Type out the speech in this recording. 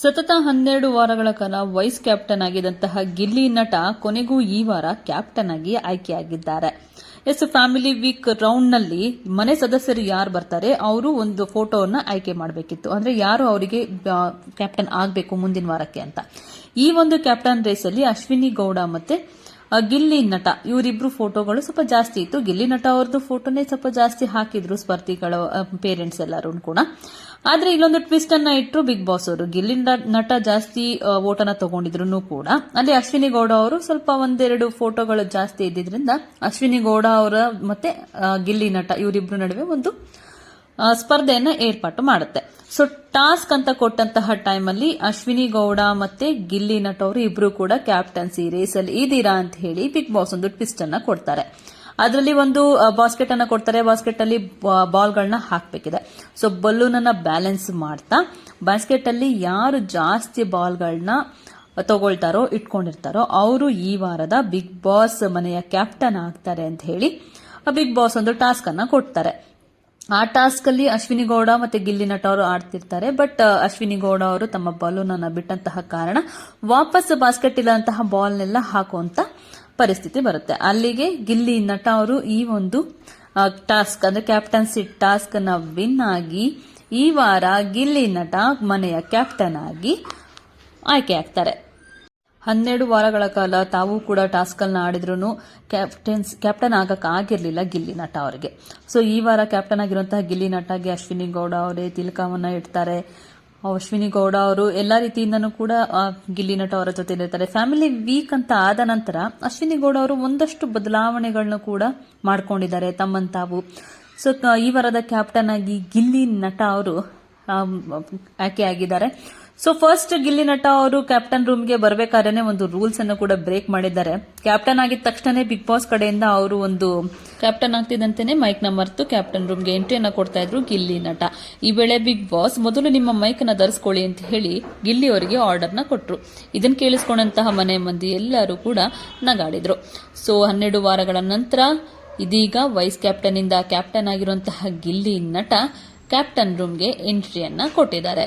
ಸತತ 12 ವಾರಗಳ ಕಾಲ ವೈಸ್ ಕ್ಯಾಪ್ಟನ್ ಆಗಿದ್ದಂತಹ ಗಿಲ್ಲಿ ನಟ ಕೊನೆಗೂ ಈ ವಾರ ಕ್ಯಾಪ್ಟನ್ ಆಗಿ ಆಯ್ಕೆಯಾಗಿದ್ದಾರೆ. ಫ್ಯಾಮಿಲಿ ವೀಕ್ ರೌಂಡ್ನಲ್ಲಿ ಮನೆ ಸದಸ್ಯರು ಯಾರು ಬರ್ತಾರೆ ಅವರು ಒಂದು ಫೋಟೋವನ್ನ ಆಯ್ಕೆ ಮಾಡಬೇಕಿತ್ತು. ಅಂದ್ರೆ ಯಾರು ಅವರಿಗೆ ಕ್ಯಾಪ್ಟನ್ ಆಗಬೇಕು ಮುಂದಿನ ವಾರಕ್ಕೆ ಅಂತ. ಈ ಒಂದು ಕ್ಯಾಪ್ಟನ್ ರೇಸ್ ಅಲ್ಲಿ ಅಶ್ವಿನಿ ಗೌಡ ಮತ್ತೆ ಗಿಲ್ಲಿ ನಟ ಇವರಿಬ್ರು ಫೋಟೋಗಳು ಸ್ವಲ್ಪ ಜಾಸ್ತಿ ಇತ್ತು. ಗಿಲ್ಲಿ ನಟ ಅವ್ರದ್ದು ಫೋಟೋನೇ ಸ್ವಲ್ಪ ಜಾಸ್ತಿ ಹಾಕಿದ್ರು ಸ್ಪರ್ಧಿಗಳ ಪೇರೆಂಟ್ಸ್ ಎಲ್ಲರೂ ಕೂಡ. ಆದ್ರೆ ಇಲ್ಲೊಂದು ಟ್ವಿಸ್ಟ್ ಅನ್ನ ಇಟ್ಟರು ಬಿಗ್ ಬಾಸ್ ಅವರು. ಗಿಲ್ಲಿ ನಟ ಜಾಸ್ತಿ ಓಟನ್ನ ತಗೊಂಡಿದ್ರು ಕೂಡ ಅಲ್ಲಿ ಅಶ್ವಿನಿ ಗೌಡ ಅವರು ಸ್ವಲ್ಪ ಒಂದೆರಡು ಫೋಟೋಗಳು ಜಾಸ್ತಿ ಇದ್ದಿದ್ರಿಂದ ಅಶ್ವಿನಿ ಗೌಡ ಅವರ ಮತ್ತೆ ಗಿಲ್ಲಿ ನಟ ಇವರಿಬ್ರು ನಡುವೆ ಒಂದು ಸ್ಪರ್ಧೆಯನ್ನ ಏರ್ಪಾಟು ಮಾಡುತ್ತೆ. ಸೊ ಟಾಸ್ಕ್ ಅಂತ ಕೊಟ್ಟಂತಹ ಟೈಮಲ್ಲಿ ಅಶ್ವಿನಿ ಗೌಡ ಮತ್ತೆ ಗಿಲ್ಲಿ ನಟ ಅವರು ಇಬ್ರು ಕೂಡ ಕ್ಯಾಪ್ಟನ್ಸಿ ರೇಸ್ ಅಲ್ಲಿ ಇದೀರಾ ಅಂತ ಹೇಳಿ ಬಿಗ್ ಬಾಸ್ ಒಂದು ಟ್ವಿಸ್ಟ್ ಅನ್ನ ಕೊಡ್ತಾರೆ. ಅದರಲ್ಲಿ ಒಂದು ಬಾಸ್ಕೆಟ್ ಅನ್ನ ಕೊಡ್ತಾರೆ. ಬಾಸ್ಕೆಟ್ ಅಲ್ಲಿ ಬಾಲ್ಗಳನ್ನ ಹಾಕಬೇಕಿದೆ. ಸೊ ಬಲೂನ್ ಅನ್ನ ಬ್ಯಾಲೆನ್ಸ್ ಮಾಡ್ತಾ ಬಾಸ್ಕೆಟ್ ಅಲ್ಲಿ ಯಾರು ಜಾಸ್ತಿ ಬಾಲ್ಗಳನ್ನ ತಗೊಳ್ತಾರೋ ಇಟ್ಕೊಂಡಿರ್ತಾರೋ ಅವರು ಈ ವಾರದ ಬಿಗ್ ಬಾಸ್ ಮನೆಯ ಕ್ಯಾಪ್ಟನ್ ಆಗ್ತಾರೆ ಅಂತ ಹೇಳಿ ಬಿಗ್ ಬಾಸ್ ಒಂದು ಟಾಸ್ಕ್ ಅನ್ನ ಕೊಡ್ತಾರೆ. ಆ ಟಾಸ್ಕ್ ಅಲ್ಲಿ ಅಶ್ವಿನಿ ಗೌಡ ಮತ್ತೆ ಗಿಲ್ಲಿ ನಟ ಅವರು ಆಡ್ತಿರ್ತಾರೆ. ಬಟ್ ಅಶ್ವಿನಿ ಗೌಡ ಅವರು ತಮ್ಮ ಬಲೂನ್ ಅನ್ನ ಬಿಟ್ಟಂತಹ ಕಾರಣ ವಾಪಸ್ ಬಾಸ್ಕೆಟ್ ಇಲ್ಲಂತಹ ಬಾಲ್ನೆಲ್ಲ ಹಾಕುವಂತ ಪರಿಸ್ಥಿತಿ ಬರುತ್ತೆ. ಅಲ್ಲಿಗೆ ಗಿಲ್ಲಿ ನಟ ಅವರು ಈ ಒಂದು ಟಾಸ್ಕ್ ಅಂದ್ರೆ ಕ್ಯಾಪ್ಟನ್ಸಿ ಟಾಸ್ಕ್ ನ ವಿನ್ ಆಗಿ ಈ ವಾರ ಗಿಲ್ಲಿ ನಟ ಮನೆಯ ಕ್ಯಾಪ್ಟನ್ ಆಗಿ ಆಯ್ಕೆ ಆಗ್ತಾರೆ. 12 ವಾರಗಳ ಕಾಲ ತಾವು ಕೂಡ ಟಾಸ್ಕ್ ಅನ್ನ ಆಡಿದ್ರು ಕ್ಯಾಪ್ಟನ್ ಆಗಕ್ ಆಗಿರ್ಲಿಲ್ಲ ಗಿಲ್ಲಿ ನಟ ಅವರಿಗೆ. ಸೊ ಈ ವಾರ ಕ್ಯಾಪ್ಟನ್ ಆಗಿರುವಂತಹ ಗಿಲ್ಲಿ ನಟಗೆ ಅಶ್ವಿನಿ ಗೌಡ ಅವರೇ ತಿಲಕವನ್ನ ಇಡ್ತಾರೆ. ಅಶ್ವಿನಿ ಗೌಡ ಅವರು ಎಲ್ಲಾ ರೀತಿಯಿಂದನೂ ಕೂಡ ಗಿಲ್ಲಿ ನಟ ಅವರ ಜೊತೆ ಇರ್ತಾರೆ. ಫ್ಯಾಮಿಲಿ ವೀಕ್ ಅಂತ ಆದ ನಂತರ ಅಶ್ವಿನಿ ಗೌಡ ಅವರು ಒಂದಷ್ಟು ಬದಲಾವಣೆಗಳನ್ನ ಕೂಡ ಮಾಡ್ಕೊಂಡಿದ್ದಾರೆ ತಮ್ಮಂತಾವು. ಸೊ ಈ ವಾರದ ಕ್ಯಾಪ್ಟನ್ ಆಗಿ ಗಿಲ್ಲಿ ನಟ ಅವರು ಆಯ್ಕೆ ಆಗಿದ್ದಾರೆ. ಸೊ ಫಸ್ಟ್ ಗಿಲ್ಲಿ ನಟ ಅವರು ಕ್ಯಾಪ್ಟನ್ ರೂಮ್ಗೆ ಬರಬೇಕಾದ್ರೆ ಒಂದು ರೂಲ್ಸ್ ಅನ್ನು ಕೂಡ ಬ್ರೇಕ್ ಮಾಡಿದ್ದಾರೆ. ಕ್ಯಾಪ್ಟನ್ ಆಗಿದ ತಕ್ಷಣ ಬಿಗ್ ಬಾಸ್ ಕಡೆಯಿಂದ ಅವರು ಒಂದು ಕ್ಯಾಪ್ಟನ್ ಆಗ್ತಿದ್ದಂತೆಯೇ ಮೈಕ್ ನ ಮರೆತು ಕ್ಯಾಪ್ಟನ್ ರೂಮ್ಗೆ ಎಂಟ್ರಿಯನ್ನ ಕೊಡ್ತಾ ಇದ್ರು ಗಿಲ್ಲಿ ನಟ. ಈ ವೇಳೆ ಬಿಗ್ ಬಾಸ್ ಮೊದಲು ನಿಮ್ಮ ಮೈಕ್ ನ ಧರಿಸ್ಕೊಳ್ಳಿ ಅಂತ ಹೇಳಿ ಗಿಲ್ಲಿ ಅವರಿಗೆ ಆರ್ಡರ್ ನ ಕೊಟ್ರು. ಇದನ್ನು ಕೇಳಿಸ್ಕೊಂಡಂತಹ ಮನೆ ಮಂದಿ ಎಲ್ಲರೂ ಕೂಡ ನಗಾಡಿದ್ರು. ಸೊ 12 ವಾರಗಳ ನಂತರ ಇದೀಗ ವೈಸ್ ಕ್ಯಾಪ್ಟನ್ ಇಂದ ಕ್ಯಾಪ್ಟನ್ ಆಗಿರುವಂತಹ ಗಿಲ್ಲಿ ನಟ ಕ್ಯಾಪ್ಟನ್ ರೂಮ್ಗೆ ಎಂಟ್ರಿಯನ್ನ ಕೊಟ್ಟಿದ್ದಾರೆ.